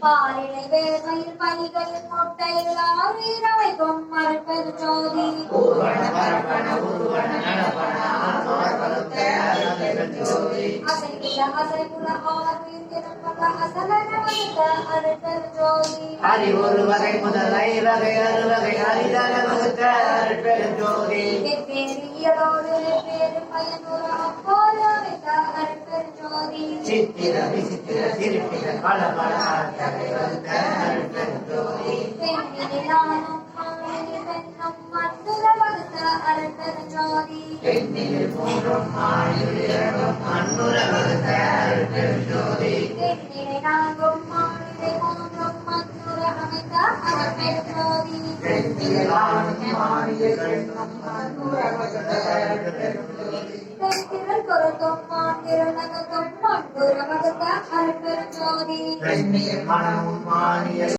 பாலினை வேர்மையில் பனிகளில் முட்டையில் ஆவீரவைக்கும் மறுபெருஞ்சோதி அசைக்கில அசைக்குல ஆர்வீந்திருப்பத அசலன வகுத்த அருட்பெருஞ்சோதி அறிவொரு வகை முதலை வகை அறுவகை அறிதல வகுத்த அருட்பெருஞ்சோதி வெவ்வேறியலோடு வெவ்வேறு பயனுற அப்போது அமைத்த அருட்பெருஞ்சோதி சித்திர விசித்திர சிரிப்பிர பல பல ஆற்றலை வகுத்த அருட்பெருஞ்சோதி பெண்ணிலானும் மாணினி பெண்ணும் மண்ணுல வகுத்த அருட்பெருஞ்சோதி பெண்ணில் மூன்றும் மாணில் இரண்டும் மண்ணுல வகுத்த அருட்பெருஞ்சோதி பெண்ணிலை நான்கும் மாணிலை மூன்றும் மண்ணுல அமைத்த அருட்பெருஞ்சோதி பெண்ணில் ஆணும் மாணில் பெண்ணும் மண்ணுல வகுத்த அருட்பெருஞ்சோதி பெண்திரள் பொருத்தும் மாண்டிரள் நகத்தும் மண்ணுல வகுத்த அருட்பெருஞ்சோதி பெண்ணில் மனமும் மாணிய